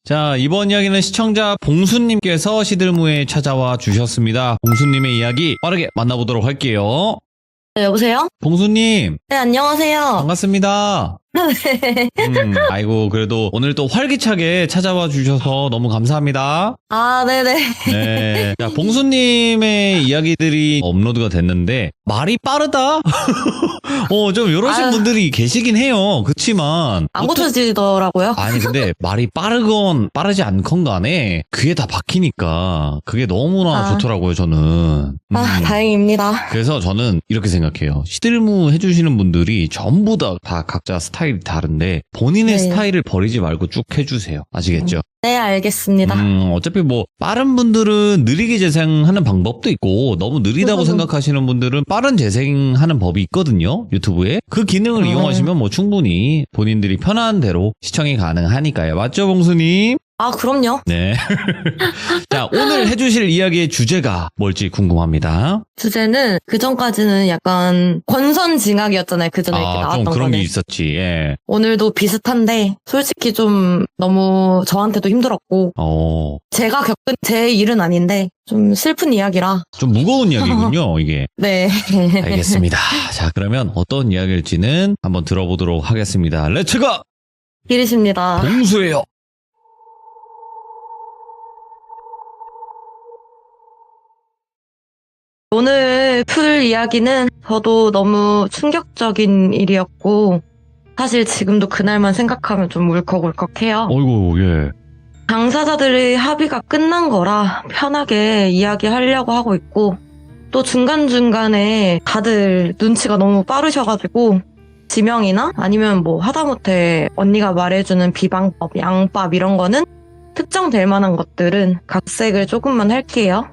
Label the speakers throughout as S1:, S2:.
S1: 자, 이번 이야기는 시청자 봉수님께서 시들무에 찾아와 주셨습니다. 봉수님의 이야기 빠르게 만나보도록 할게요.
S2: 네, 여보세요?
S1: 봉수님,
S2: 네, 안녕하세요.
S1: 반갑습니다.
S2: 네.
S1: 아이고, 그래도 오늘 또 활기차게 찾아와 주셔서 너무 감사합니다.
S2: 아, 네네.
S1: 네. 자, 봉수님의 이야기들이 업로드가 됐는데, 말이 빠르다? 좀 이러신
S2: 아유.
S1: 분들이 계시긴 해요. 그치만.
S2: 안 고쳐지더라고요.
S1: 아니, 근데 말이 빠르건 빠르지 않건 간에 귀에 다 박히니까 그게 너무나 좋더라고요, 저는.
S2: 다행입니다.
S1: 그래서 저는 이렇게 생각해요. 시들무 해주시는 분들이 전부 다 각자 스타일이 다른데 본인의
S2: 네.
S1: 스타일을 버리지 말고 쭉 해주세요. 아시겠죠?
S2: 네, 알겠습니다.
S1: 어차피 뭐 빠른 분들은 느리게 재생하는 방법도 있고 너무 느리다고 생각하시는 분들은 빠른 재생하는 법이 있거든요. 유튜브에. 그 기능을 이용하시면 뭐 충분히 본인들이 편한 대로 시청이 가능하니까요. 맞죠, 봉수님?
S2: 아, 그럼요.
S1: 네. 자, 오늘 해주실 이야기의 주제가 뭘지 궁금합니다.
S2: 주제는 그전까지는 약간 권선징악이었잖아요. 그전에 이렇게
S1: 좀
S2: 나왔던
S1: 그런 게
S2: 거는.
S1: 있었지. 예.
S2: 오늘도 비슷한데 솔직히 좀 너무 저한테도 힘들었고 제가 겪은 제 일은 아닌데 좀 슬픈 이야기라.
S1: 좀 무거운 이야기군요, 이게.
S2: 네.
S1: 알겠습니다. 자, 그러면 어떤 이야기일지는 한번 들어보도록 하겠습니다. 렛츠고!
S2: 길이십니다.
S1: 봉수예요.
S2: 오늘 풀 이야기는 저도 너무 충격적인 일이었고 사실 지금도 그날만 생각하면 좀 울컥울컥해요.
S1: 어이구, 예.
S2: 당사자들의 합의가 끝난 거라 편하게 이야기하려고 하고 있고 또 중간중간에 다들 눈치가 너무 빠르셔가지고 지명이나 아니면 뭐 하다못해 언니가 말해주는 비방법, 양밥 이런 거는 특정될 만한 것들은 각색을 조금만 할게요.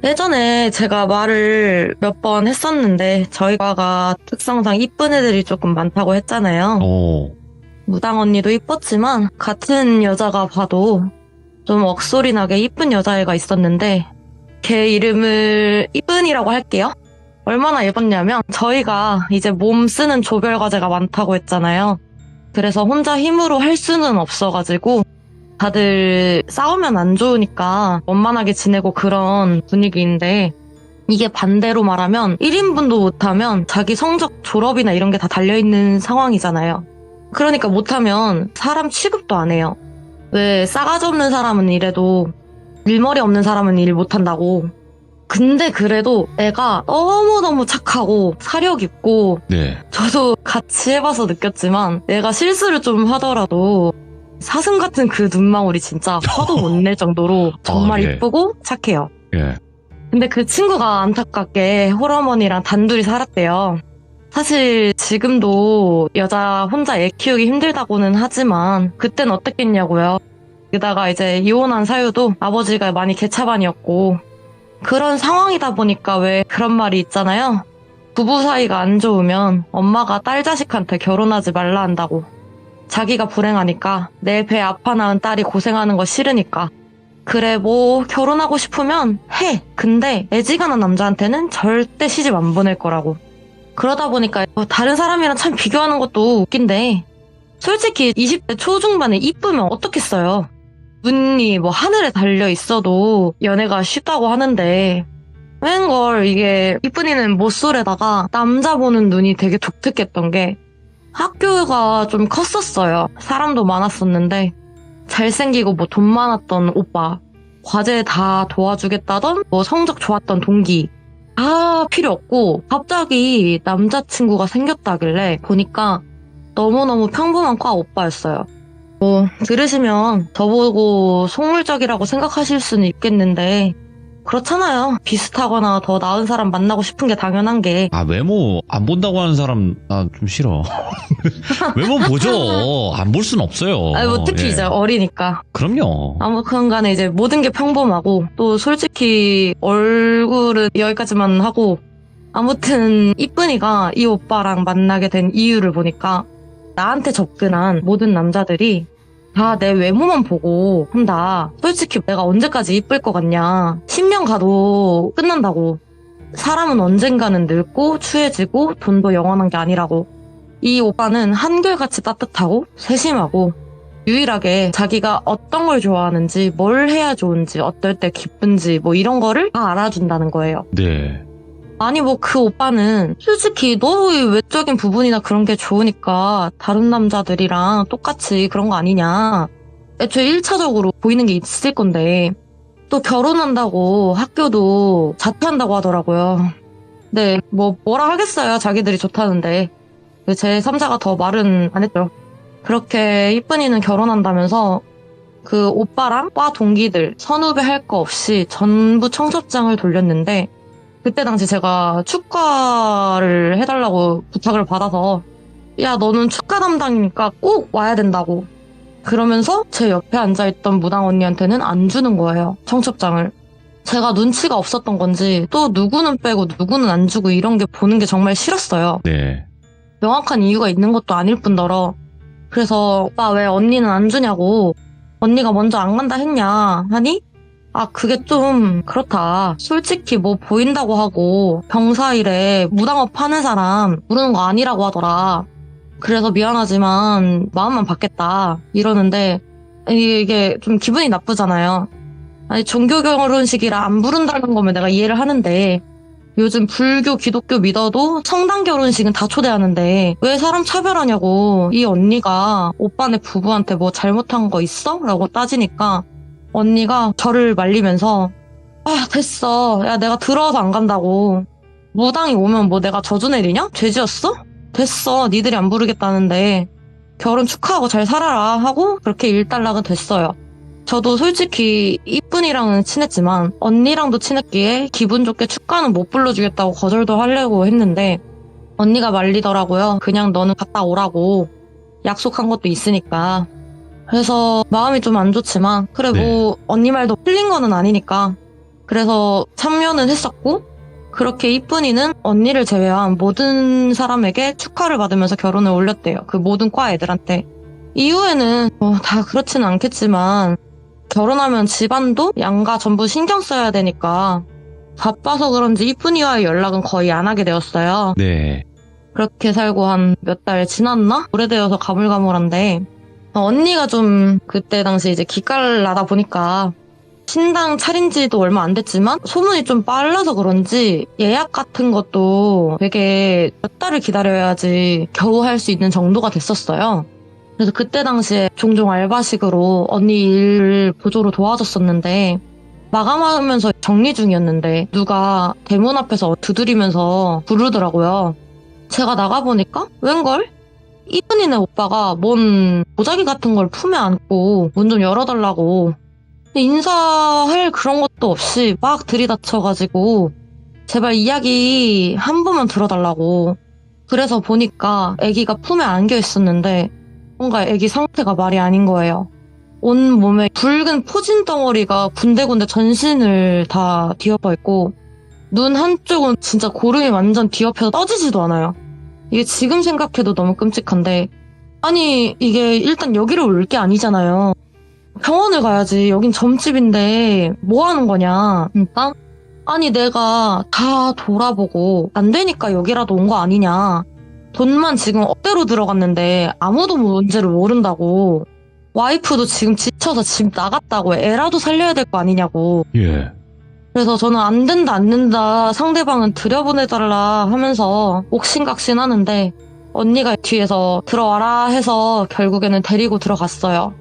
S2: 예전에 제가 말을 몇 번 했었는데 저희 과가 특성상 이쁜 애들이 조금 많다고 했잖아요. 무당 언니도 이뻤지만 같은 여자가 봐도 좀 억소리 나게 이쁜 여자애가 있었는데 걔 이름을 이쁜이라고 할게요. 얼마나 예뻤냐면 저희가 이제 몸 쓰는 조별 과제가 많다고 했잖아요. 그래서 혼자 힘으로 할 수는 없어가지고 다들 싸우면 안 좋으니까 원만하게 지내고 그런 분위기인데 이게 반대로 말하면 1인분도 못하면 자기 성적 졸업이나 이런 게 다 달려있는 상황이잖아요. 그러니까 못하면 사람 취급도 안 해요. 왜 싸가지 없는 사람은 이래도 일머리 없는 사람은 일 못한다고. 근데 그래도 애가 너무너무 착하고 사력 있고
S1: 네.
S2: 저도 같이 해봐서 느꼈지만 애가 실수를 좀 하더라도 사슴 같은 그 눈망울이 진짜 화도 못 낼 정도로 정말
S1: 예.
S2: 이쁘고 착해요.
S1: 예.
S2: 근데 그 친구가 안타깝게 홀어머니랑 단둘이 살았대요. 사실 지금도 여자 혼자 애 키우기 힘들다고는 하지만 그땐 어땠겠냐고요. 게다가 이제 이혼한 사유도 아버지가 많이 개차반이었고 그런 상황이다 보니까 왜 그런 말이 있잖아요. 부부 사이가 안 좋으면 엄마가 딸 자식한테 결혼하지 말라 한다고. 자기가 불행하니까 내 배 아파 낳은 딸이 고생하는 거 싫으니까. 그래 뭐 결혼하고 싶으면 해. 근데 애지간한 남자한테는 절대 시집 안 보낼 거라고. 그러다 보니까 다른 사람이랑 참 비교하는 것도 웃긴데 솔직히 20대 초중반에 이쁘면 어떻겠어요. 눈이 뭐 하늘에 달려 있어도 연애가 쉽다고 하는데 웬걸 이게 이쁜이는 모쏠에다가 남자 보는 눈이 되게 독특했던 게 학교가 좀 컸었어요. 사람도 많았었는데 잘생기고 뭐 돈 많았던 오빠, 과제 다 도와주겠다던 뭐 성적 좋았던 동기 다 필요 없고 갑자기 남자친구가 생겼다길래 보니까 너무너무 평범한 과 오빠였어요. 뭐 들으시면 저보고 속물적이라고 생각하실 수는 있겠는데 그렇잖아요. 비슷하거나 더 나은 사람 만나고 싶은 게 당연한 게.
S1: 외모 안 본다고 하는 사람 나 좀 싫어. 외모 보죠. 안 볼 순 없어요.
S2: 뭐 특히 이제 어리니까.
S1: 그럼요.
S2: 아무튼 간에 이제 모든 게 평범하고 또 솔직히 얼굴은 여기까지만 하고 아무튼 이쁜이가 이 오빠랑 만나게 된 이유를 보니까 나한테 접근한 모든 남자들이 다 내 외모만 보고 한다. 솔직히 내가 언제까지 이쁠 것 같냐. 10년 가도 끝난다고. 사람은 언젠가는 늙고 추해지고 돈도 영원한 게 아니라고. 이 오빠는 한결같이 따뜻하고 세심하고 유일하게 자기가 어떤 걸 좋아하는지, 뭘 해야 좋은지, 어떨 때 기쁜지 뭐 이런 거를 다 알아준다는 거예요.
S1: 네.
S2: 아니 뭐 그 오빠는 솔직히 너의 외적인 부분이나 그런 게 좋으니까 다른 남자들이랑 똑같이 그런 거 아니냐. 애초에 1차적으로 보이는 게 있을 건데 또 결혼한다고 학교도 자퇴한다고 하더라고요. 네, 뭐라 하겠어요. 자기들이 좋다는데. 제 3자가 더 말은 안 했죠. 그렇게 이쁜이는 결혼한다면서 그 오빠랑 과 동기들 선후배 할 거 없이 전부 청첩장을 돌렸는데 그때 당시 제가 축가를 해달라고 부탁을 받아서 야 너는 축가 담당이니까 꼭 와야 된다고 그러면서 제 옆에 앉아있던 무당 언니한테는 안 주는 거예요. 청첩장을. 제가 눈치가 없었던 건지 또 누구는 빼고 누구는 안 주고 이런 게 보는 게 정말 싫었어요.
S1: 네.
S2: 명확한 이유가 있는 것도 아닐 뿐더러 그래서 오빠 왜 언니는 안 주냐고 언니가 먼저 안 간다 했냐 하니 아 그게 좀 그렇다. 솔직히 뭐 보인다고 하고 병사일에 무당업 하는 사람 부르는 거 아니라고 하더라. 그래서 미안하지만 마음만 받겠다 이러는데 이게 좀 기분이 나쁘잖아요. 아니 종교 결혼식이라 안 부른다는 거면 내가 이해를 하는데 요즘 불교, 기독교 믿어도 성당 결혼식은 다 초대하는데 왜 사람 차별하냐고. 이 언니가 오빠네 부부한테 뭐 잘못한 거 있어? 라고 따지니까 언니가 저를 말리면서 아 됐어. 야 내가 더러워서 안 간다고. 무당이 오면 뭐 내가 저주 내리냐? 죄 지었어? 됐어. 니들이 안 부르겠다는데 결혼 축하하고 잘 살아라 하고 그렇게 일단락은 됐어요. 저도 솔직히 이쁜이랑은 친했지만 언니랑도 친했기에 기분 좋게 축가는 못 불러주겠다고 거절도 하려고 했는데 언니가 말리더라고요. 그냥 너는 갔다 오라고. 약속한 것도 있으니까. 그래서 마음이 좀 안 좋지만 그래 뭐 언니 말도 틀린 거는 아니니까 그래서 참여는 했었고 그렇게 이쁜이는 언니를 제외한 모든 사람에게 축하를 받으면서 결혼을 올렸대요. 그 모든 과 애들한테. 이후에는 다 그렇지는 않겠지만 결혼하면 집안도 양가 전부 신경 써야 되니까 바빠서 그런지 이쁜이와의 연락은 거의 안 하게 되었어요.
S1: 네.
S2: 그렇게 살고 한 몇 달 지났나? 오래되어서 가물가물한데 언니가 좀 그때 당시 이제 기깔 나다 보니까 신당 차린 지도 얼마 안 됐지만 소문이 좀 빨라서 그런지 예약 같은 것도 되게 몇 달을 기다려야지 겨우 할 수 있는 정도가 됐었어요. 그래서 그때 당시에 종종 알바식으로 언니 일을 보조로 도와줬었는데 마감하면서 정리 중이었는데 누가 대문 앞에서 두드리면서 부르더라고요. 제가 나가보니까 웬걸? 이쁜이네 오빠가 뭔 보자기 같은 걸 품에 안고 문 좀 열어달라고 인사할 그런 것도 없이 막 들이닥쳐가지고 제발 이야기 한 번만 들어달라고. 그래서 보니까 아기가 품에 안겨 있었는데 뭔가 아기 상태가 말이 아닌 거예요. 온 몸에 붉은 포진 덩어리가 군데군데 전신을 다 뒤엎어 있고 눈 한쪽은 진짜 고름이 완전 뒤엎여서 떠지지도 않아요. 이게 지금 생각해도 너무 끔찍한데 아니 이게 일단 여기로 올 게 아니잖아요. 병원을 가야지. 여긴 점집인데 뭐 하는 거냐. 그러니까 아니 내가 다 돌아보고 안 되니까 여기라도 온 거 아니냐. 돈만 지금 억대로 들어갔는데 아무도 문제를 모른다고. 와이프도 지금 지쳐서 집 나갔다고. 애라도 살려야 될 거 아니냐고.
S1: 예.
S2: 그래서 저는 안 된다 상대방은 들여보내달라 하면서 옥신각신 하는데 언니가 뒤에서 들어와라 해서 결국에는 데리고 들어갔어요.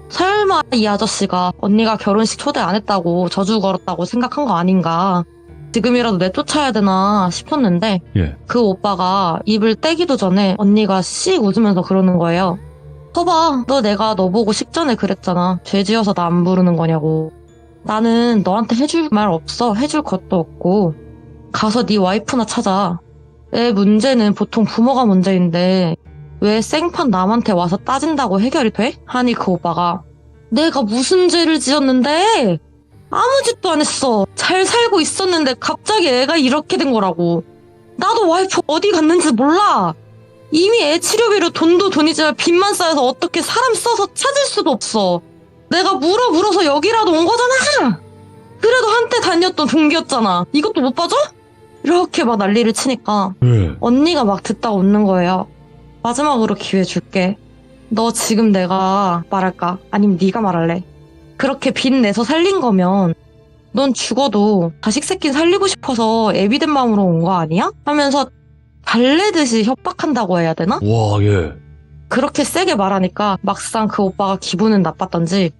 S2: 설마 이 아저씨가 언니가 결혼식 초대 안 했다고 저주 걸었다고 생각한 거 아닌가. 지금이라도 내쫓아야 되나 싶었는데
S1: 예.
S2: 그 오빠가 입을 떼기도 전에 언니가 씩 웃으면서 그러는 거예요. 서봐, 내가 너 보고 식전에 그랬잖아. 죄 지어서 나 안 부르는 거냐고. 나는 너한테 해줄 말 없어. 해줄 것도 없고. 가서 네 와이프나 찾아. 애 문제는 보통 부모가 문제인데 왜 생판 남한테 와서 따진다고 해결이 돼? 하니 그 오빠가 내가 무슨 죄를 지었는데? 아무 짓도 안 했어. 잘 살고 있었는데 갑자기 애가 이렇게 된 거라고. 나도 와이프 어디 갔는지 몰라. 이미 애 치료비로 돈도 돈이지만 빚만 쌓여서 어떻게 사람 써서 찾을 수도 없어. 내가 물어서 여기라도 온 거잖아. 그래도 한때 다녔던 동기였잖아. 이것도 못 봐줘? 이렇게 막 난리를 치니까 언니가 막 듣다 웃는 거예요. 마지막으로 기회 줄게. 너 지금 내가 말할까? 아니면 네가 말할래? 그렇게 빚내서 살린 거면 넌 죽어도 자식 새끼 살리고 싶어서 애비된 마음으로 온 거 아니야? 하면서 달래듯이 협박한다고 해야 되나?
S1: 와, 예.
S2: 그렇게 세게 말하니까 막상 그 오빠가 기분은 나빴던지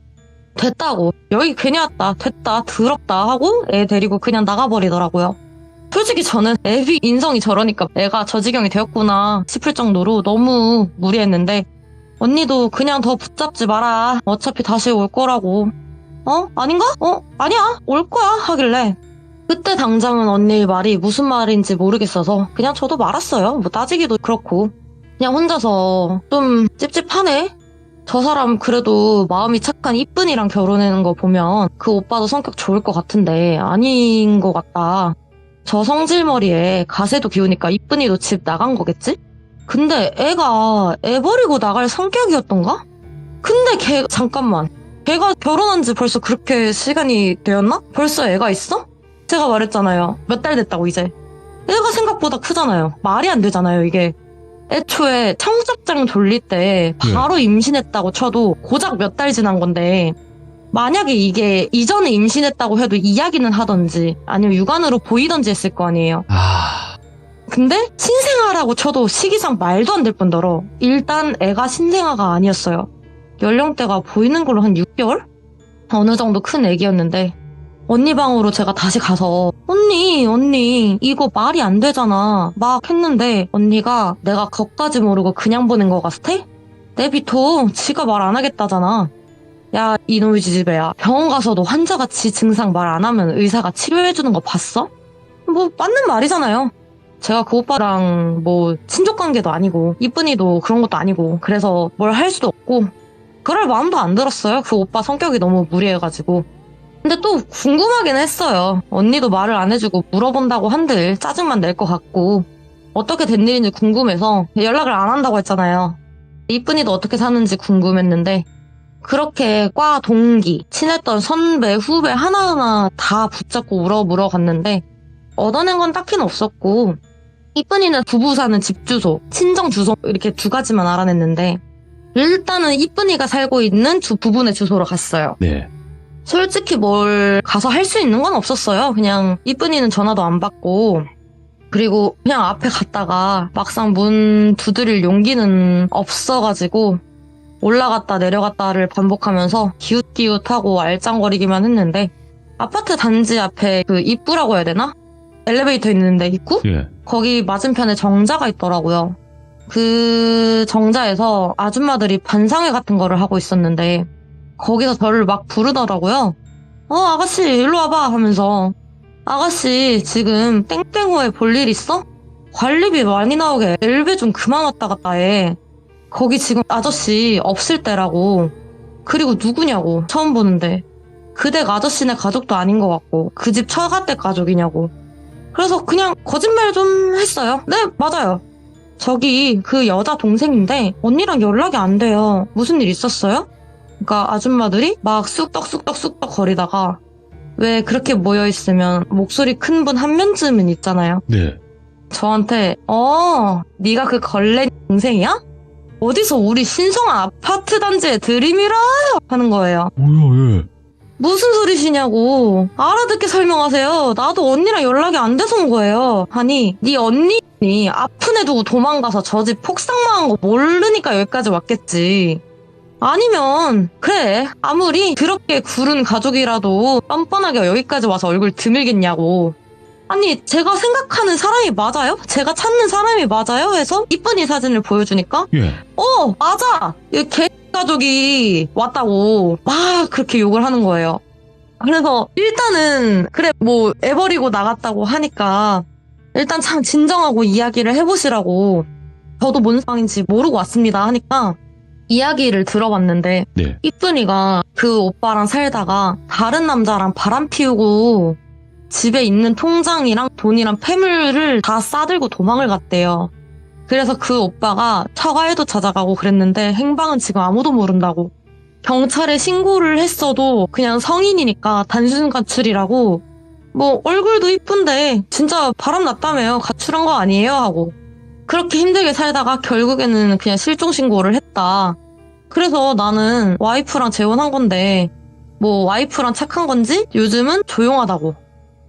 S2: 됐다고 여기 괜히 왔다 됐다 더럽다 하고 애 데리고 그냥 나가버리더라고요. 솔직히 저는 애비 인성이 저러니까 애가 저 지경이 되었구나 싶을 정도로 너무 무리했는데 언니도 그냥 더 붙잡지 마라 어차피 다시 올 거라고 아닌가? 아니야 올 거야 하길래 그때 당장은 언니의 말이 무슨 말인지 모르겠어서 그냥 저도 말았어요. 뭐 따지기도 그렇고 그냥 혼자서 좀 찝찝하네. 저 사람 그래도 마음이 착한 이쁜이랑 결혼하는 거 보면 그 오빠도 성격 좋을 것 같은데 아닌 것 같다. 저 성질머리에 가세도 기우니까 이쁜이도 집 나간 거겠지? 근데 애가 애 버리고 나갈 성격이었던가? 근데 잠깐만. 걔가 결혼한 지 벌써 그렇게 시간이 되었나? 벌써 애가 있어? 제가 말했잖아요. 몇 달 됐다고 이제. 애가 생각보다 크잖아요. 말이 안 되잖아요 이게. 애초에 청첩장 돌릴 때 바로 임신했다고 쳐도 고작 몇 달 지난 건데 만약에 이게 이전에 임신했다고 해도 이야기는 하던지 아니면 육안으로 보이던지 했을 거 아니에요. 근데 신생아라고 쳐도 시기상 말도 안 될 뿐더러 일단 애가 신생아가 아니었어요. 연령대가 보이는 걸로 한 6개월? 어느 정도 큰 애기였는데 언니 방으로 제가 다시 가서 언니 이거 말이 안 되잖아 막 했는데 언니가 내가 겁까지 모르고 그냥 보낸 거 같아? 내비토 지가 말 안 하겠다잖아. 야 이놈의 지지배야 병원 가서도 환자가 지 증상 말 안 하면 의사가 치료해주는 거 봤어? 뭐 맞는 말이잖아요. 제가 그 오빠랑 뭐 친족관계도 아니고 이쁜이도 그런 것도 아니고 그래서 뭘 할 수도 없고 그럴 마음도 안 들었어요. 그 오빠 성격이 너무 무리해가지고. 근데 또 궁금하긴 했어요. 언니도 말을 안 해주고 물어본다고 한들 짜증만 낼 것 같고 어떻게 된 일인지 궁금해서 연락을 안 한다고 했잖아요. 이쁜이도 어떻게 사는지 궁금했는데 그렇게 과 동기, 친했던 선배, 후배 하나하나 다 붙잡고 물어갔는데 얻어낸 건 딱히는 없었고 이쁜이는 부부 사는 집 주소, 친정 주소 이렇게 2가지만 알아냈는데 일단은 이쁜이가 살고 있는 부부네 주소로 갔어요.
S1: 네.
S2: 솔직히 뭘 가서 할 수 있는 건 없었어요. 그냥 이쁜이는 전화도 안 받고 그리고 그냥 앞에 갔다가 막상 문 두드릴 용기는 없어가지고 올라갔다 내려갔다를 반복하면서 기웃기웃하고 알짱거리기만 했는데 아파트 단지 앞에 그 입구라고 해야 되나? 엘리베이터 있는데 입구?
S1: 예.
S2: 거기 맞은편에 정자가 있더라고요. 그 정자에서 아줌마들이 반상회 같은 거를 하고 있었는데 거기서 저를 막 부르더라고요. 아가씨 일로 와봐 하면서 아가씨 지금 땡땡호에 볼 일 있어? 관리비 많이 나오게 엘베 좀 그만 왔다 갔다 해. 거기 지금 아저씨 없을 때라고. 그리고 누구냐고 처음 보는데 그 댁 아저씨네 가족도 아닌 것 같고 그 집 처가댁 가족이냐고. 그래서 그냥 거짓말 좀 했어요. 네 맞아요. 저기 그 여자 동생인데 언니랑 연락이 안 돼요. 무슨 일 있었어요? 그러니까 아줌마들이 막 쑥떡쑥떡 거리다가 왜 그렇게 모여있으면 목소리 큰 분 한 명쯤은 있잖아요.
S1: 네.
S2: 저한테 네가 그 걸레 동생이야? 어디서 우리 신성한 아파트 단지에 들이밀어요 하는 거예요.
S1: 뭐야, 예.
S2: 무슨 소리시냐고 알아듣게 설명하세요. 나도 언니랑 연락이 안 돼서 온 거예요. 아니 네 언니 아픈 애 두고 도망가서 저 집 폭삭망한 거 모르니까 여기까지 왔겠지. 아니면 그래 아무리 그렇게 굴은 가족이라도 뻔뻔하게 여기까지 와서 얼굴 드밀겠냐고. 아니 제가 생각하는 사람이 맞아요? 제가 찾는 사람이 맞아요? 해서 이쁜이 사진을 보여주니까
S1: 예.
S2: 맞아 이 개가족이 왔다고 막 그렇게 욕을 하는 거예요. 그래서 일단은 그래 뭐 애 버리고 나갔다고 하니까 일단 참 진정하고 이야기를 해보시라고 저도 뭔 상황인지 모르고 왔습니다 하니까 이야기를 들어봤는데
S1: 네.
S2: 이쁜이가 그 오빠랑 살다가 다른 남자랑 바람 피우고 집에 있는 통장이랑 돈이랑 폐물을 다 싸들고 도망을 갔대요. 그래서 그 오빠가 처가에도 찾아가고 그랬는데 행방은 지금 아무도 모른다고. 경찰에 신고를 했어도 그냥 성인이니까 단순 가출이라고 뭐 얼굴도 이쁜데 진짜 바람 났다며요. 가출한 거 아니에요 하고. 그렇게 힘들게 살다가 결국에는 그냥 실종 신고를 했다. 그래서 나는 와이프랑 재혼한 건데 뭐 와이프랑 착한 건지 요즘은 조용하다고.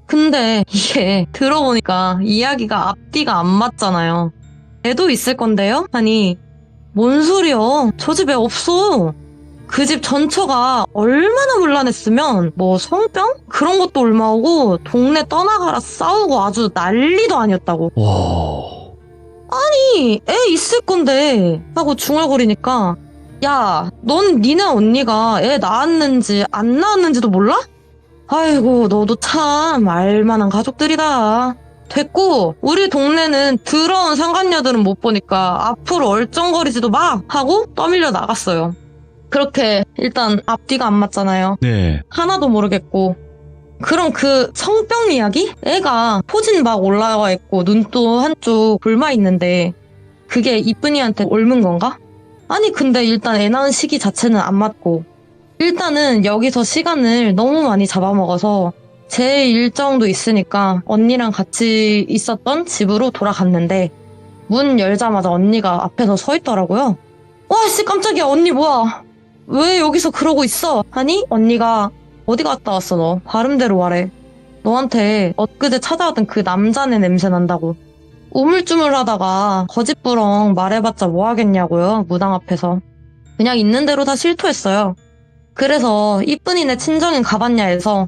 S2: 근데 이게 들어보니까 이야기가 앞뒤가 안 맞잖아요. 애도 있을 건데요? 아니 뭔 소리여. 저 집에 없어. 그 집 전처가 얼마나 문란했으면 뭐 성병? 그런 것도 올마오고 동네 떠나가라 싸우고 아주 난리도 아니었다고.
S1: 와.
S2: 아니 애 있을 건데 하고 중얼거리니까 야, 넌 니네 언니가 애 낳았는지 안 낳았는지도 몰라? 아이고 너도 참 알만한 가족들이다. 됐고 우리 동네는 더러운 상간녀들은 못 보니까 앞으로 얼쩡거리지도 마 하고 떠밀려 나갔어요. 그렇게 일단 앞뒤가 안 맞잖아요.
S1: 네.
S2: 하나도 모르겠고. 그럼 그 성병 이야기? 애가 포진 막 올라와 있고 눈도 한쪽 굶어 있는데 그게 이쁜이한테 옮은 건가? 아니 근데 일단 애 낳은 시기 자체는 안 맞고 일단은 여기서 시간을 너무 많이 잡아먹어서 제 일정도 있으니까 언니랑 같이 있었던 집으로 돌아갔는데 문 열자마자 언니가 앞에서 서 있더라고요. 와 씨 깜짝이야 언니 뭐야 왜 여기서 그러고 있어? 아니 언니가 어디 갔다 왔어 너 발음대로 말해 너한테 엊그제 찾아왔던 그 남자네 냄새 난다고 우물쭈물하다가 거짓부렁 말해봤자 뭐 하겠냐고요 무당 앞에서 그냥 있는 대로 다 실토했어요. 그래서 이쁜이네 친정인 가봤냐 해서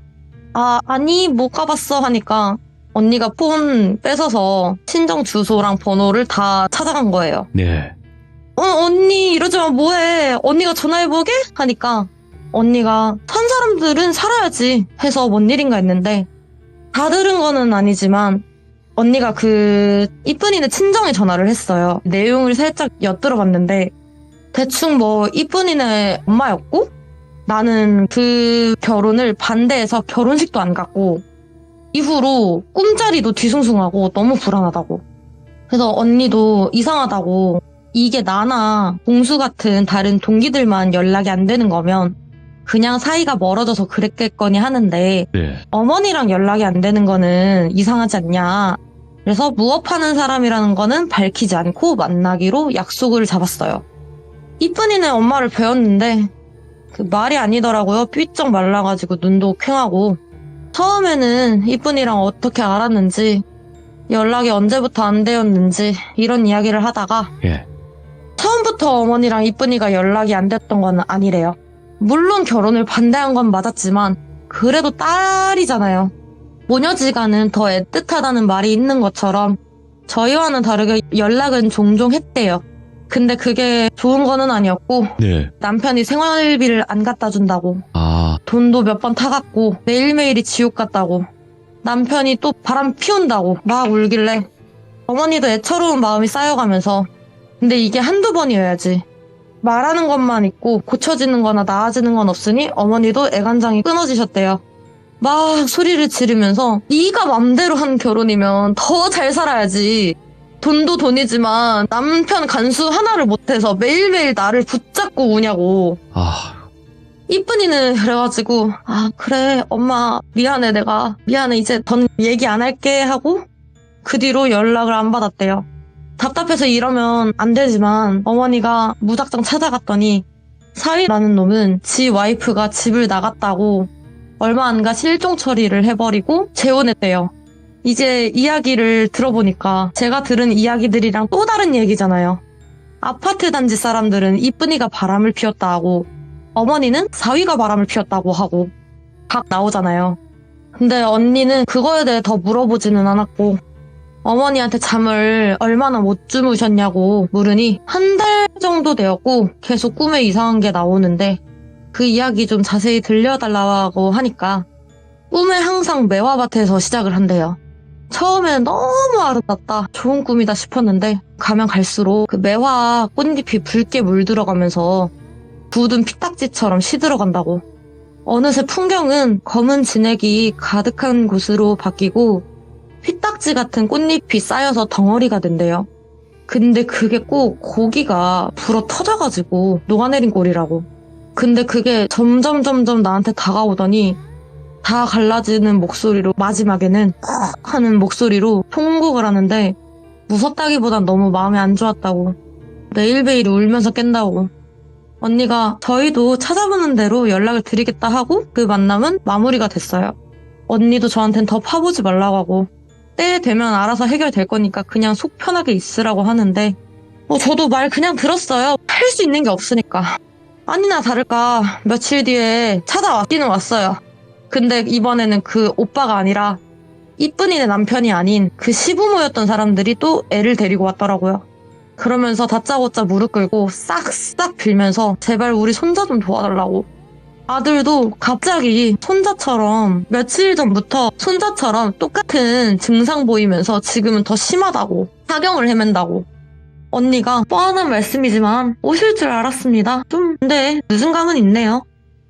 S2: 아니 못 가봤어 하니까 언니가 폰 뺏어서 친정 주소랑 번호를 다 찾아간 거예요.
S1: 네.
S2: 언니 이러지 마 뭐해 언니가 전화해보게? 하니까 언니가 산 사람들은 살아야지 해서 뭔 일인가 했는데 다 들은 거는 아니지만 언니가 그 이쁜이네 친정에 전화를 했어요. 내용을 살짝 엿들어봤는데 대충 뭐 이쁜이네 엄마였고 나는 그 결혼을 반대해서 결혼식도 안 갔고 이후로 꿈자리도 뒤숭숭하고 너무 불안하다고. 그래서 언니도 이상하다고 이게 나나 공수 같은 다른 동기들만 연락이 안 되는 거면 그냥 사이가 멀어져서 그랬겠거니 하는데
S1: 네.
S2: 어머니랑 연락이 안 되는 거는 이상하지 않냐. 그래서 무업하는 사람이라는 거는 밝히지 않고 만나기로 약속을 잡았어요. 이쁜이네 엄마를 뵈었는데 그 말이 아니더라고요. 삐쩍 말라가지고 눈도 퀭하고 처음에는 이쁜이랑 어떻게 알았는지 연락이 언제부터 안 되었는지 이런 이야기를 하다가
S1: 예.
S2: 처음부터 어머니랑 이쁜이가 연락이 안 됐던 건 아니래요. 물론 결혼을 반대한 건 맞았지만 그래도 딸이잖아요. 모녀지간은 더 애틋하다는 말이 있는 것처럼 저희와는 다르게 연락은 종종 했대요. 근데 그게 좋은 거는 아니었고
S1: 네.
S2: 남편이 생활비를 안 갖다 준다고
S1: 아.
S2: 돈도 몇 번 타갔고 매일매일이 지옥 같다고 남편이 또 바람 피운다고 막 울길래 어머니도 애처로운 마음이 쌓여가면서 근데 이게 한두 번이어야지 말하는 것만 있고 고쳐지는 거나 나아지는 건 없으니 어머니도 애간장이 끊어지셨대요. 막 소리를 지르면서 네가 맘대로 한 결혼이면 더 잘 살아야지. 돈도 돈이지만 남편 간수 하나를 못해서 매일매일 나를 붙잡고 우냐고.
S1: 아.
S2: 이쁜이는 그래가지고 그래 엄마 미안해 내가 미안해 이제 더 얘기 안 할게 하고 그 뒤로 연락을 안 받았대요. 답답해서 이러면 안 되지만 어머니가 무작정 찾아갔더니 사위라는 놈은 지 와이프가 집을 나갔다고 얼마 안 가 실종 처리를 해버리고 재혼했대요. 이제 이야기를 들어보니까 제가 들은 이야기들이랑 또 다른 얘기잖아요. 아파트 단지 사람들은 이쁜이가 바람을 피웠다 하고 어머니는 사위가 바람을 피웠다고 하고 각 나오잖아요. 근데 언니는 그거에 대해 더 물어보지는 않았고 어머니한테 잠을 얼마나 못 주무셨냐고 물으니 한 달 정도 되었고 계속 꿈에 이상한 게 나오는데 그 이야기 좀 자세히 들려달라고 하니까 꿈에 항상 매화밭에서 시작을 한대요. 처음에는 너무 아름답다 좋은 꿈이다 싶었는데 가면 갈수록 그 매화 꽃잎이 붉게 물들어가면서 굳은 피딱지처럼 시들어간다고. 어느새 풍경은 검은 진액이 가득한 곳으로 바뀌고 피딱지 같은 꽃잎이 쌓여서 덩어리가 된대요. 근데 그게 꼭 고기가 불어 터져가지고 녹아내린 꼴이라고. 근데 그게 점점 나한테 다가오더니 다 갈라지는 목소리로 마지막에는 하는 목소리로 통곡을 하는데 무섭다기보단 너무 마음이 안 좋았다고. 매일매일 울면서 깬다고. 언니가 저희도 찾아보는 대로 연락을 드리겠다 하고 그 만남은 마무리가 됐어요. 언니도 저한텐 더 파보지 말라고 하고 때 되면 알아서 해결될 거니까 그냥 속 편하게 있으라고 하는데 저도 말 그냥 들었어요. 할 수 있는 게 없으니까. 아니나 다를까 며칠 뒤에 찾아왔기는 왔어요. 근데 이번에는 그 오빠가 아니라 이쁜이네 남편이 아닌 그 시부모였던 사람들이 또 애를 데리고 왔더라고요. 그러면서 다짜고짜 무릎 꿇고 싹싹 빌면서 제발 우리 손자 좀 도와달라고. 아들도 갑자기 손자처럼 며칠 전부터 손자처럼 똑같은 증상 보이면서 지금은 더 심하다고 사경을 헤맨다고. 언니가 뻔한 말씀이지만 오실 줄 알았습니다. 좀 근데 늦은 감은 있네요.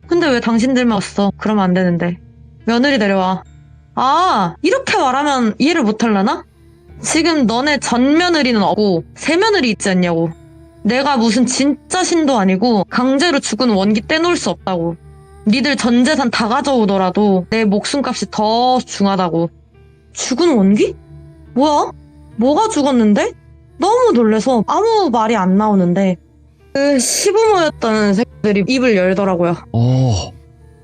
S2: 근데 왜 당신들만 왔어? 그러면 안 되는데. 며느리 데려와. 아, 이렇게 말하면 이해를 못하려나? 지금 너네 전 며느리는 없고 새 며느리 있지 않냐고. 내가 무슨 진짜 신도 아니고 강제로 죽은 원기 떼놓을 수 없다고. 니들 전 재산 다 가져오더라도 내 목숨값이 더 중하다고. 죽은 원기? 뭐야? 뭐가 죽었는데? 너무 놀래서 아무 말이 안 나오는데 그 시부모였던 새끼들이 입을 열더라고요.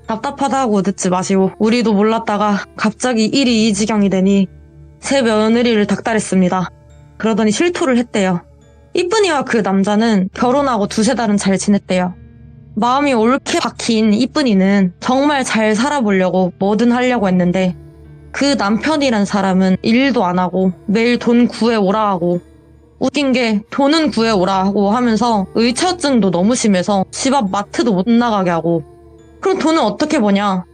S2: 답답하다고 듣지 마시고 우리도 몰랐다가 갑자기 일이 이 지경이 되니 새 며느리를 닥달했습니다. 그러더니 실토를 했대요. 이쁜이와 그 남자는 결혼하고 두세 달은 잘 지냈대요. 마음이 옳게 박힌 이쁜이는 정말 잘 살아보려고 뭐든 하려고 했는데 그 남편이란 사람은 일도 안 하고 매일 돈 구해오라 하고 웃긴 게 돈은 구해오라 하고 하면서 의처증도 너무 심해서 집 앞 마트도 못 나가게 하고 그럼 돈은 어떻게 버냐?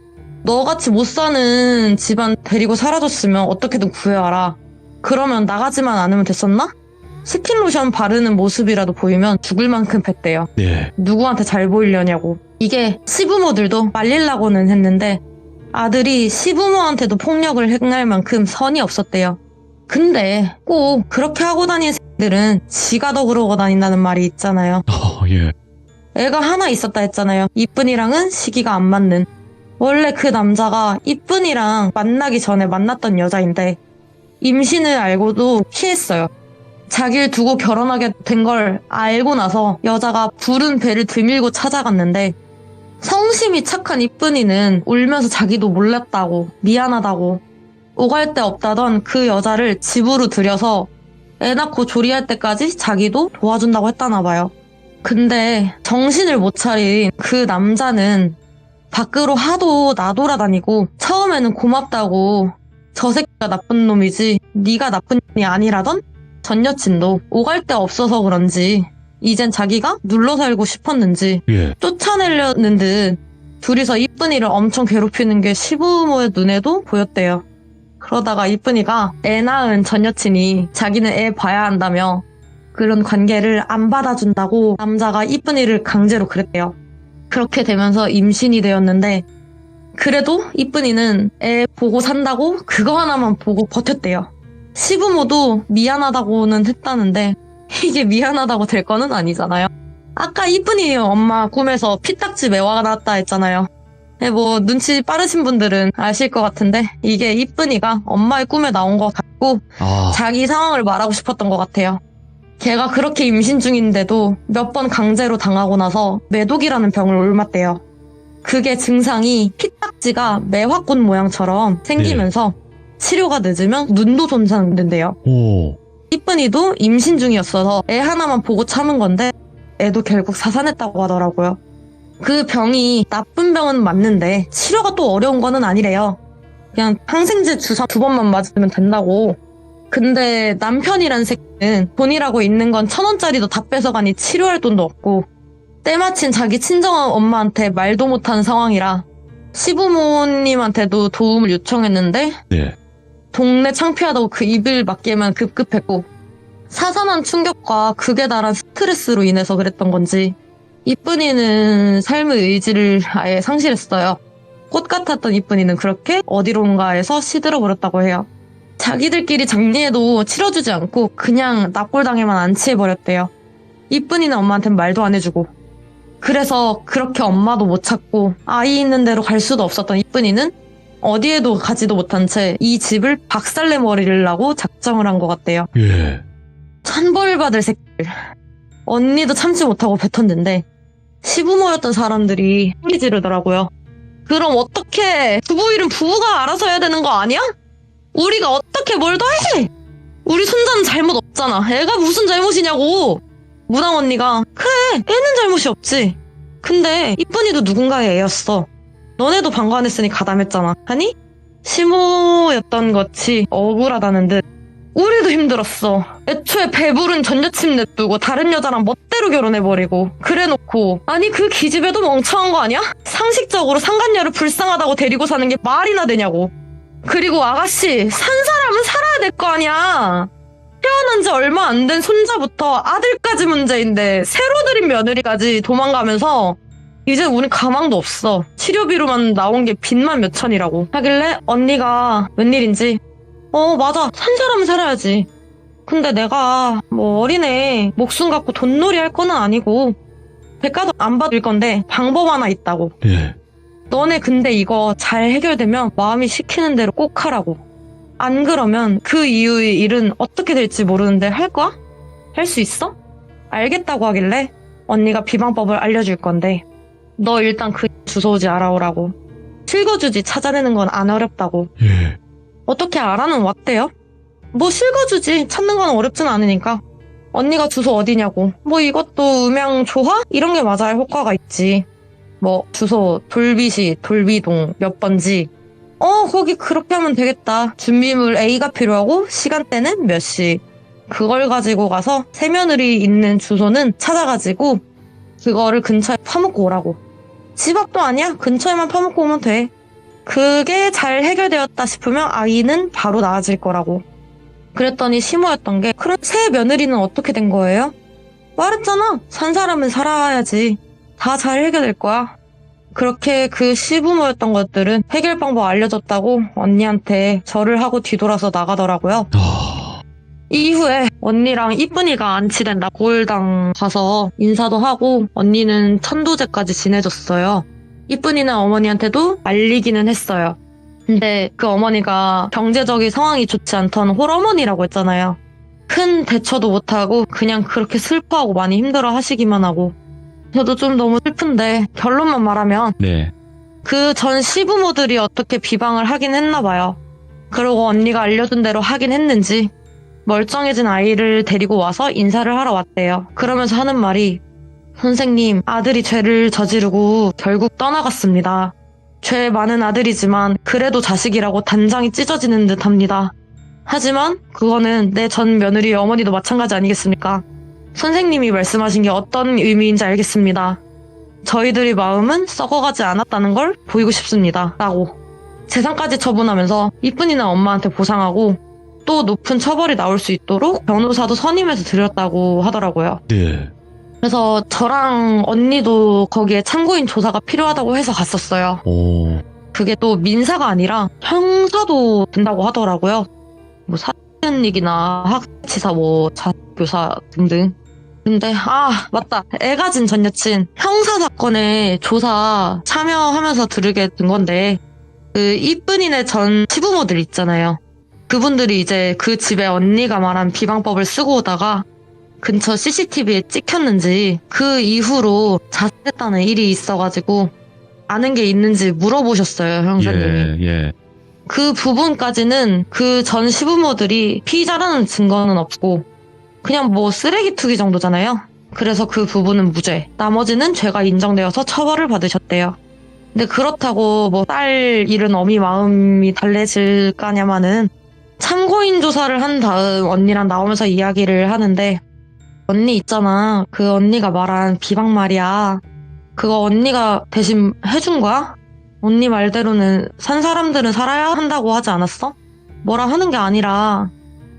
S2: 너같이 못 사는 집안 데리고 살아줬으면 어떻게든 구해와라. 그러면 나가지만 않으면 됐었나? 스킨로션 바르는 모습이라도 보이면 죽을 만큼 뱉대요.
S1: 네.
S2: 누구한테 잘 보이려냐고. 이게 시부모들도 말리려고는 했는데 아들이 시부모한테도 폭력을 행할 만큼 선이 없었대요. 근데 꼭 그렇게 하고 다니는 새들은 지가 더 그러고 다닌다는 말이 있잖아요.
S1: 예.
S2: 애가 하나 있었다 했잖아요. 이쁜이랑은 시기가 안 맞는. 원래 그 남자가 이쁜이랑 만나기 전에 만났던 여자인데 임신을 알고도 피했어요. 자기를 두고 결혼하게 된 걸 알고 나서 여자가 부른 배를 드밀고 찾아갔는데 성심이 착한 이쁜이는 울면서 자기도 몰랐다고 미안하다고 오갈 데 없다던 그 여자를 집으로 들여서 애 낳고 조리할 때까지 자기도 도와준다고 했다나 봐요. 근데 정신을 못 차린 그 남자는 밖으로 하도 나돌아다니고 처음에는 고맙다고 저 새끼가 나쁜 놈이지 네가 나쁜 놈이 아니라던 전 여친도 오갈 데 없어서 그런지 이젠 자기가 눌러 살고 싶었는지 쫓아내려는 듯 둘이서 이쁜이를 엄청 괴롭히는 게 시부모의 눈에도 보였대요. 그러다가 이쁜이가 애 낳은 전 여친이 자기는 애 봐야 한다며 그런 관계를 안 받아준다고 남자가 이쁜이를 강제로 그랬대요. 그렇게 되면서 임신이 되었는데 그래도 이쁜이는 애 보고 산다고 그거 하나만 보고 버텼대요. 시부모도 미안하다고는 했다는데 이게 미안하다고 될 거는 아니잖아요. 아까 이쁜이 엄마 꿈에서 피딱지 매화가 나왔다 했잖아요. 뭐 눈치 빠르신 분들은 아실 것 같은데 이게 이쁜이가 엄마의 꿈에 나온 것 같고 자기 상황을 말하고 싶었던 것 같아요. 걔가 그렇게 임신 중인데도 몇 번 강제로 당하고 나서 매독이라는 병을 옮았대요. 그게 증상이 피딱지가 매화꽃 모양처럼 생기면서 치료가 늦으면 눈도 손상된대요. 이쁜이도 임신 중이었어서 애 하나만 보고 참은 건데 애도 결국 사산했다고 하더라고요. 그 병이 나쁜 병은 맞는데 치료가 또 어려운 거는 아니래요. 그냥 항생제 주사 2번만 맞으면 된다고. 근데 남편이란 새끼는 돈이라고 있는 건 1,000원짜리도 다 뺏어가니 치료할 돈도 없고 때마침 자기 친정 엄마한테 말도 못하는 상황이라 시부모님한테도 도움을 요청했는데 동네 창피하다고 그 입을 막기에만 급급했고 사산한 충격과 극에 달한 스트레스로 인해서 그랬던 건지 이쁜이는 삶의 의지를 아예 상실했어요. 꽃 같았던 이쁜이는 그렇게 어디론가에서 시들어버렸다고 해요. 자기들끼리 장례에도 치러주지 않고 그냥 납골당에만 안치해버렸대요. 이쁜이는 엄마한텐 말도 안 해주고. 그래서 그렇게 엄마도 못 찾고 아이 있는 데로 갈 수도 없었던 이쁜이는 어디에도 가지도 못한 채 이 집을 박살내버리려고 작정을 한 것 같대요. 천벌받을 새끼들. 언니도 참지 못하고 뱉었는데 시부모였던 사람들이 소리 지르더라고요. 그럼 어떻게 부부 일은 부부가 알아서 해야 되는 거 아니야? 우리가 어떻게 뭘 더 해? 우리 손자는 잘못 없잖아. 애가 무슨 잘못이냐고. 무당 언니가 그래 애는 잘못이 없지. 근데 이쁜이도 누군가의 애였어. 너네도 방관했으니 가담했잖아. 아니? 시모였던 것이 억울하다는 듯 우리도 힘들었어. 애초에 배부른 전 여친 냅두고 다른 여자랑 멋대로 결혼해버리고 그래놓고 아니 그 기집애도 멍청한 거 아니야? 상식적으로 상간녀를 불쌍하다고 데리고 사는 게 말이나 되냐고. 그리고 아가씨 산 사람은 살아야 될 거 아니야. 태어난 지 얼마 안 된 손자부터 아들까지 문제인데 새로 들인 며느리까지 도망가면서 이제 우린 가망도 없어. 치료비로만 나온 게 빚만 몇 천이라고 하길래 언니가 웬일인지 맞아 산 사람은 살아야지. 근데 내가 뭐 어린애 목숨 갖고 돈놀이 할 거는 아니고 대가도 안 받을 건데 방법 하나 있다고.
S1: 예.
S2: 너네 근데 이거 잘 해결되면 마음이 시키는 대로 꼭 하라고. 안 그러면 그 이후의 일은 어떻게 될지 모르는데 할 거야? 할 수 있어? 알겠다고 하길래 언니가 비방법을 알려줄 건데 너 일단 그 주소지 알아오라고. 실거주지 찾아내는 건 안 어렵다고.
S1: 예.
S2: 어떻게 알아는 왔대요? 뭐 실거주지 찾는 건 어렵진 않으니까. 언니가 주소 어디냐고. 뭐 이것도 음양 조화? 이런 게 맞아야 효과가 있지. 뭐 주소 돌비시 돌비동 몇 번지. 거기 그렇게 하면 되겠다. 준비물 A가 필요하고 시간대는 몇 시. 그걸 가지고 가서 새며느리 있는 주소는 찾아가지고 그거를 근처에 파묻고 오라고. 집 앞도 아니야. 근처에만 파묻고 오면 돼. 그게 잘 해결되었다 싶으면 아이는 바로 나아질 거라고. 그랬더니 시모였던 게 그럼 새 며느리는 어떻게 된 거예요? 말했잖아. 산 사람은 살아야지. 다 잘 해결될 거야. 그렇게 그 시부모였던 것들은 해결 방법 알려줬다고 언니한테 절을 하고 뒤돌아서 나가더라고요. 이후에 언니랑 이쁜이가 안치된다 고을당 가서 인사도 하고 언니는 천도제까지 지내줬어요. 이쁜이는 어머니한테도 알리기는 했어요. 근데 그 어머니가 경제적인 상황이 좋지 않던 홀어머니라고 했잖아요. 큰 대처도 못하고 그냥 그렇게 슬퍼하고 많이 힘들어 하시기만 하고. 저도 좀 너무 슬픈데 결론만 말하면
S1: 네.
S2: 그 전 시부모들이 어떻게 비방을 하긴 했나 봐요. 그리고 언니가 알려준 대로 하긴 했는지 멀쩡해진 아이를 데리고 와서 인사를 하러 왔대요. 그러면서 하는 말이 선생님, 아들이 죄를 저지르고 결국 떠나갔습니다. 죄 많은 아들이지만 그래도 자식이라고 단장이 찢어지는 듯합니다. 하지만 그거는 내 전 며느리 어머니도 마찬가지 아니겠습니까? 선생님이 말씀하신 게 어떤 의미인지 알겠습니다. 저희들의 마음은 썩어가지 않았다는 걸 보이고 싶습니다. 라고 재산까지 처분하면서 이쁜이는 엄마한테 보상하고 또 높은 처벌이 나올 수 있도록 변호사도 선임해서 드렸다고 하더라고요.
S1: 네.
S2: 그래서 저랑 언니도 거기에 참고인 조사가 필요하다고 해서 갔었어요.
S1: 오.
S2: 그게 또 민사가 아니라 형사도 된다고 하더라고요. 뭐 사전익이나 학치사, 뭐 자교사 등등. 근데 맞다. 애 가진 전 여친 형사 사건에 조사 참여하면서 들으게 된 건데 그 이쁜이네 전 시부모들 있잖아요. 그분들이 이제 그 집에 언니가 말한 비방법을 쓰고 오다가 근처 CCTV에 찍혔는지 그 이후로 자살했다는 일이 있어가지고 아는 게 있는지 물어보셨어요, 형사님이.
S1: 예.
S2: 그 부분까지는 그 전 시부모들이 피의자라는 증거는 없고 그냥 뭐 쓰레기 투기 정도잖아요. 그래서 그 부분은 무죄. 나머지는 죄가 인정되어서 처벌을 받으셨대요. 근데 그렇다고 뭐 딸 잃은 어미 마음이 달래질까냐마는 참고인 조사를 한 다음 언니랑 나오면서 이야기를 하는데 언니 있잖아. 그 언니가 말한 비방 말이야. 그거 언니가 대신 해준 거야? 언니 말대로는 산 사람들은 살아야 한다고 하지 않았어? 뭐라 하는 게 아니라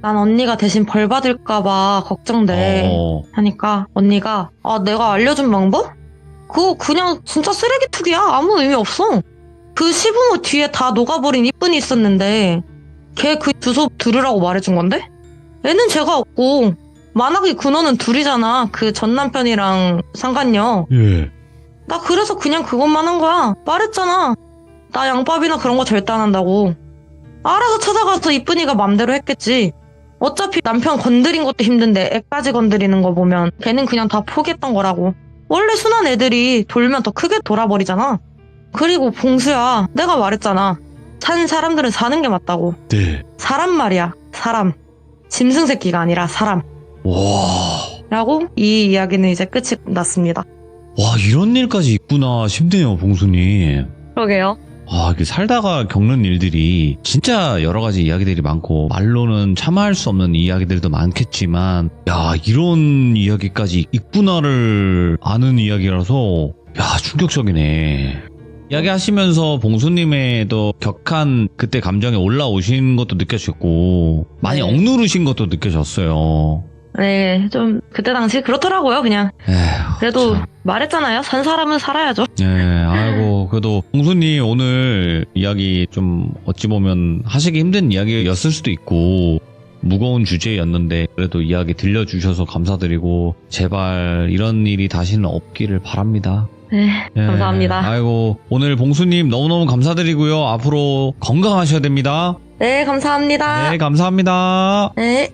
S2: 난 언니가 대신 벌 받을까봐 걱정돼. 하니까 언니가 내가 알려준 방법? 그거 그냥 진짜 쓰레기 투기야. 아무 의미 없어. 그 시부모 뒤에 다 녹아버린 이쁜이 있었는데 걔 그 주소 들으라고 말해준 건데? 애는 죄가 없고 만약에 근원은 둘이잖아. 그 전 남편이랑 상간녀.
S1: 예.
S2: 나 그래서 그냥 그것만 한 거야. 말했잖아. 나 양밥이나 그런 거 절대 안 한다고. 알아서 찾아가서 이쁜이가 맘대로 했겠지. 어차피 남편 건드린 것도 힘든데 애까지 건드리는 거 보면 걔는 그냥 다 포기했던 거라고. 원래 순한 애들이 돌면 더 크게 돌아버리잖아. 그리고 봉수야, 내가 말했잖아. 산 사람들은 사는 게 맞다고.
S1: 네.
S2: 사람 말이야, 사람. 짐승 새끼가 아니라 사람.
S1: 와.
S2: 라고 이 이야기는 이제 끝이 났습니다.
S1: 와, 이런 일까지 있구나 싶네요, 봉수님.
S2: 그러게요.
S1: 아, 이게 살다가 겪는 일들이 진짜 여러 가지 이야기들이 많고 말로는 참아할 수 없는 이야기들도 많겠지만 야, 이런 이야기까지 있구나를 아는 이야기라서 야, 충격적이네. 이야기하시면서 봉수님의 또 격한 그때 감정에 올라오신 것도 느껴졌고 많이
S2: 네.
S1: 억누르신 것도 느껴졌어요.
S2: 네, 좀 그때 당시 그렇더라고요, 그냥.
S1: 에휴,
S2: 그래도
S1: 참.
S2: 말했잖아요. 산 사람은 살아야죠.
S1: 네, 아이고, 그래도 봉수님 오늘 이야기 좀 어찌 보면 하시기 힘든 이야기였을 수도 있고 무거운 주제였는데 그래도 이야기 들려주셔서 감사드리고 제발 이런 일이 다시는 없기를 바랍니다.
S2: 네,
S1: 네,
S2: 감사합니다.
S1: 아이고, 오늘 봉수님 너무너무 감사드리고요. 앞으로 건강하셔야 됩니다.
S2: 네, 감사합니다.
S1: 네, 감사합니다.
S2: 네.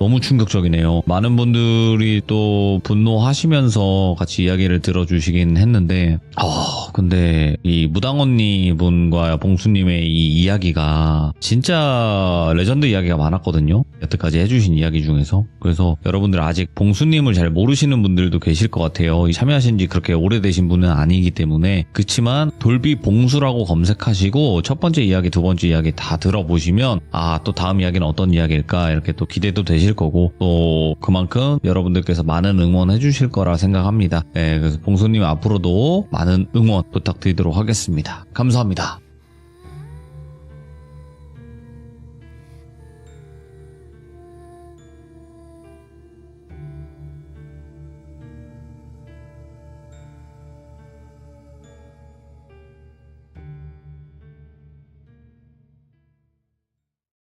S1: 너무 충격적이네요. 많은 분들이 또 분노하시면서 같이 이야기를 들어주시긴 했는데, 근데 이 무당언니 분과 봉수님의 이 이야기가 진짜 레전드 이야기가 많았거든요. 여태까지 해주신 이야기 중에서. 그래서 여러분들 아직 봉수님을 잘 모르시는 분들도 계실 것 같아요. 참여하신 지 그렇게 오래되신 분은 아니기 때문에. 그치만 돌비 봉수라고 검색하시고 첫 번째 이야기, 두 번째 이야기 다 들어보시면 또 다음 이야기는 어떤 이야기일까 이렇게 또 기대도 되실 거고 또 그만큼 여러분들께서 많은 응원해 주실 거라 생각합니다. 네, 그래서 봉수님 앞으로도 많은 응원 부탁드리도록 하겠습니다. 감사합니다.